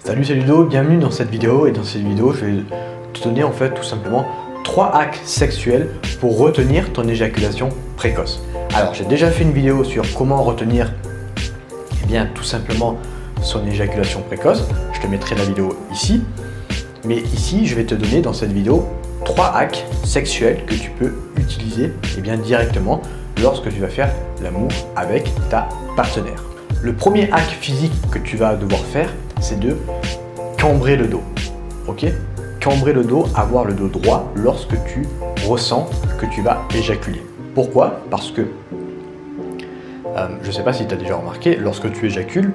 Salut, c'est Ludo, bienvenue dans cette vidéo. Et dans cette vidéo, je vais te donner en fait tout simplement 3 hacks sexuels pour retenir ton éjaculation précoce. Alors, j'ai déjà fait une vidéo sur comment retenir tout simplement son éjaculation précoce. Je te mettrai la vidéo ici. Mais ici, je vais te donner dans cette vidéo 3 hacks sexuels que tu peux utiliser directement lorsque tu vas faire l'amour avec ta partenaire. Le premier hack physique que tu vas devoir faire, c'est de cambrer le dos. Ok? Cambrer le dos, avoir le dos droit lorsque tu ressens que tu vas éjaculer. Pourquoi? Parce que, je ne sais pas si tu as déjà remarqué, lorsque tu éjacules,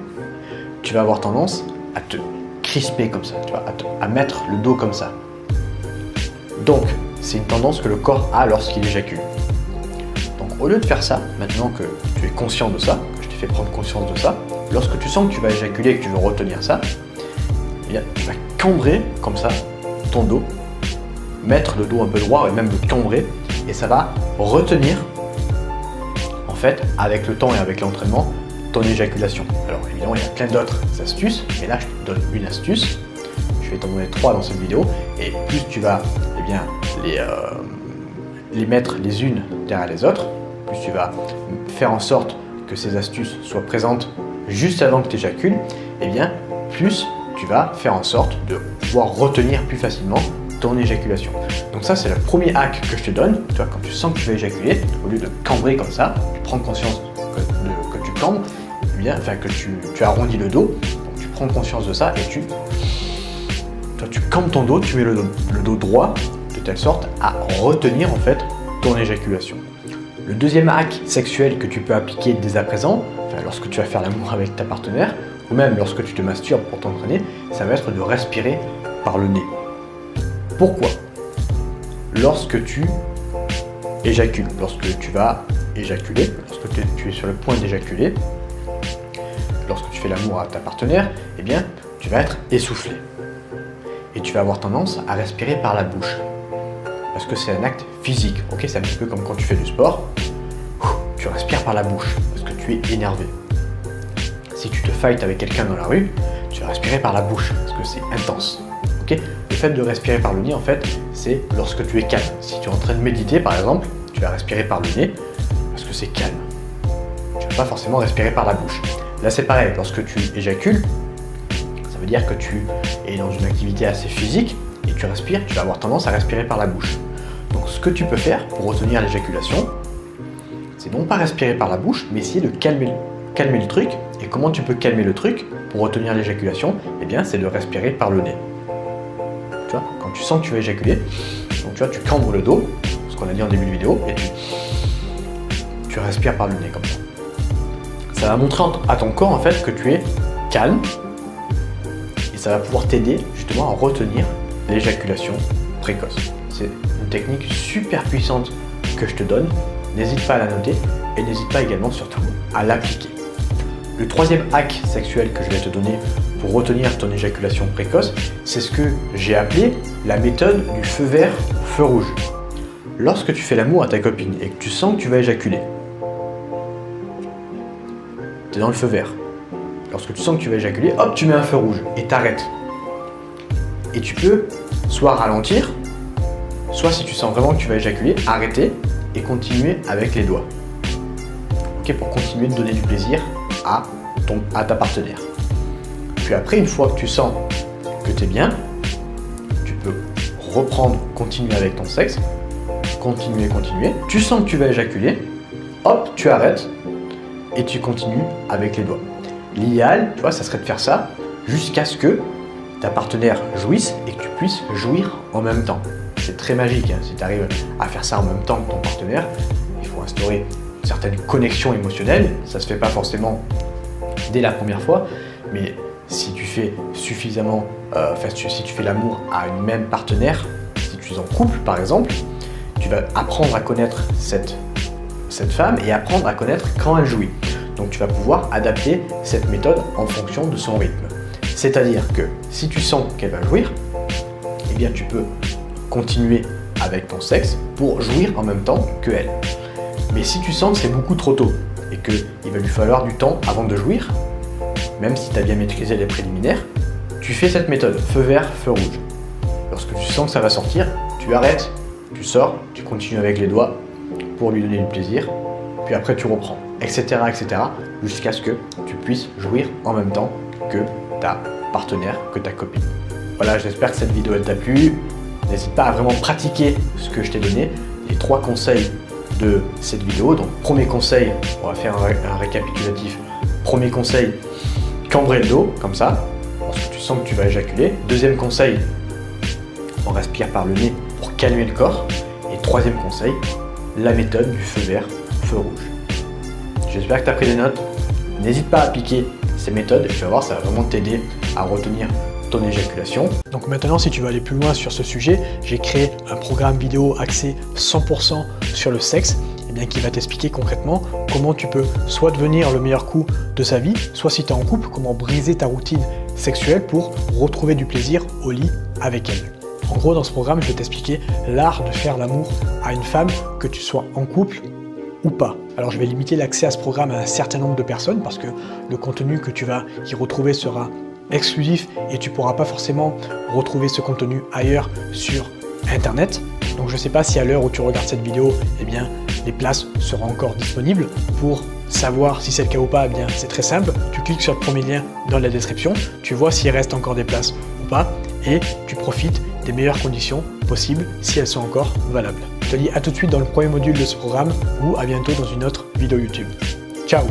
tu vas avoir tendance à te crisper comme ça, tu vois, à mettre le dos comme ça. Donc, c'est une tendance que le corps a lorsqu'il éjacule. Donc, au lieu de faire ça, maintenant que tu es conscient de ça, que je t'ai fait prendre conscience de ça, lorsque tu sens que tu vas éjaculer et que tu veux retenir ça, tu vas cambrer comme ça ton dos, mettre le dos un peu droit et même le cambrer, et ça va retenir, en fait, avec le temps et avec l'entraînement, ton éjaculation. Alors évidemment, il y a plein d'autres astuces, mais là, je te donne une astuce. Je vais t'en donner 3 dans cette vidéo, et plus tu vas les mettre les unes derrière les autres, plus tu vas faire en sorte que ces astuces soient présentes juste avant que tu éjacules, plus tu vas faire en sorte de pouvoir retenir plus facilement ton éjaculation. Donc ça, c'est le premier hack que je te donne. Tu vois, quand tu sens que tu vas éjaculer, au lieu de cambrer comme ça, tu prends conscience que tu cambres, que tu arrondis le dos, donc tu prends conscience de ça et tu cambres ton dos, tu mets le dos droit de telle sorte à retenir en fait ton éjaculation. Le deuxième hack sexuel que tu peux appliquer dès à présent, lorsque tu vas faire l'amour avec ta partenaire, ou même lorsque tu te masturbes pour t'entraîner, ça va être de respirer par le nez. Pourquoi? Lorsque tu éjacules, lorsque tu vas éjaculer, lorsque tu es sur le point d'éjaculer, lorsque tu fais l'amour à ta partenaire, tu vas être essoufflé. Et tu vas avoir tendance à respirer par la bouche. Parce que c'est un acte physique, ok? C'est un petit peu comme quand tu fais du sport, tu respires par la bouche, parce que tu es énervé. Si tu te fights avec quelqu'un dans la rue, tu vas respirer par la bouche, parce que c'est intense. Okay? Le fait de respirer par le nez, en fait, c'est lorsque tu es calme. Si tu es en train de méditer, par exemple, tu vas respirer par le nez, parce que c'est calme. Tu ne vas pas forcément respirer par la bouche. Là, c'est pareil, lorsque tu éjacules, ça veut dire que tu es dans une activité assez physique, et tu respires, tu vas avoir tendance à respirer par la bouche. Donc, ce que tu peux faire pour retenir l'éjaculation, c'est non pas respirer par la bouche, mais essayer de calmer le truc. Et comment tu peux calmer le truc pour retenir l'éjaculation? C'est de respirer par le nez. Tu vois, quand tu sens que tu vas éjaculer, donc tu vois, tu cambres le dos, ce qu'on a dit en début de vidéo, et tu respires par le nez comme ça. Ça va montrer à ton corps en fait que tu es calme, et ça va pouvoir t'aider justement à retenir l'éjaculation précoce. C'est une technique super puissante que je te donne. N'hésite pas à la noter et n'hésite pas également surtout à l'appliquer. Le troisième hack sexuel que je vais te donner pour retenir ton éjaculation précoce, c'est ce que j'ai appelé la méthode du feu vert, feu rouge. Lorsque tu fais l'amour à ta copine et que tu sens que tu vas éjaculer, tu es dans le feu vert. Lorsque tu sens que tu vas éjaculer, hop, tu mets un feu rouge et t'arrêtes. Et tu peux soit ralentir, soit si tu sens vraiment que tu vas éjaculer, arrêter et continuer avec les doigts. Ok, pour continuer de donner du plaisir à ta partenaire. Puis après, une fois que tu sens que tu es bien, tu peux reprendre, continuer avec ton sexe, continuer. Tu sens que tu vas éjaculer, hop, tu arrêtes et tu continues avec les doigts. L'idéal, tu vois, ça serait de faire ça jusqu'à ce que ta partenaire jouisse et que tu puisses jouir en même temps. C'est très magique, hein. Si tu arrives à faire ça en même temps que ton partenaire, il faut instaurer une certaine connexion émotionnelle. Ça ne se fait pas forcément dès la première fois, mais si tu fais suffisamment, si tu fais l'amour à une même partenaire, si tu es en couple par exemple, tu vas apprendre à connaître cette femme et apprendre à connaître quand elle jouit. Donc tu vas pouvoir adapter cette méthode en fonction de son rythme. C'est-à-dire que si tu sens qu'elle va jouir, tu peux continuer avec ton sexe pour jouir en même temps qu'elle. Mais si tu sens que c'est beaucoup trop tôt et qu'il va lui falloir du temps avant de jouir, même si tu as bien maîtrisé les préliminaires, Tu fais cette méthode, feu vert, feu rouge. Lorsque tu sens que ça va sortir, tu arrêtes, tu sors, tu continues avec les doigts pour lui donner du plaisir, puis après tu reprends, etc. etc. jusqu'à ce que tu puisses jouir en même temps que ta partenaire, que ta copine. Voilà, j'espère que cette vidéo elle t'a plu. N'hésite pas à vraiment pratiquer ce que je t'ai donné, les 3 conseils de cette vidéo. Donc premier conseil, on va faire un récapitulatif. Premier conseil, cambrer le dos, comme ça, lorsque tu sens que tu vas éjaculer. Deuxième conseil, on respire par le nez pour calmer le corps. Et troisième conseil, la méthode du feu vert, feu rouge. J'espère que tu as pris des notes. N'hésite pas à appliquer ces méthodes et tu vas voir, ça va vraiment t'aider à retenir ton éjaculation. Donc maintenant, si tu veux aller plus loin sur ce sujet, j'ai créé un programme vidéo axé 100% sur le sexe, et bien, qui va t'expliquer concrètement comment tu peux soit devenir le meilleur coup de sa vie, soit si tu es en couple, comment briser ta routine sexuelle pour retrouver du plaisir au lit avec elle. En gros, dans ce programme, je vais t'expliquer l'art de faire l'amour à une femme, que tu sois en couple ou pas. Alors je vais limiter l'accès à ce programme à un certain nombre de personnes parce que le contenu que tu vas y retrouver sera exclusif et tu ne pourras pas forcément retrouver ce contenu ailleurs sur internet. Donc je ne sais pas si à l'heure où tu regardes cette vidéo, eh bien, les places seront encore disponibles. Pour savoir si c'est le cas ou pas, eh bien, c'est très simple. Tu cliques sur le premier lien dans la description, tu vois s'il reste encore des places ou pas et tu profites des meilleures conditions possibles si elles sont encore valables. Je te dis à tout de suite dans le premier module de ce programme ou à bientôt dans une autre vidéo YouTube. Ciao!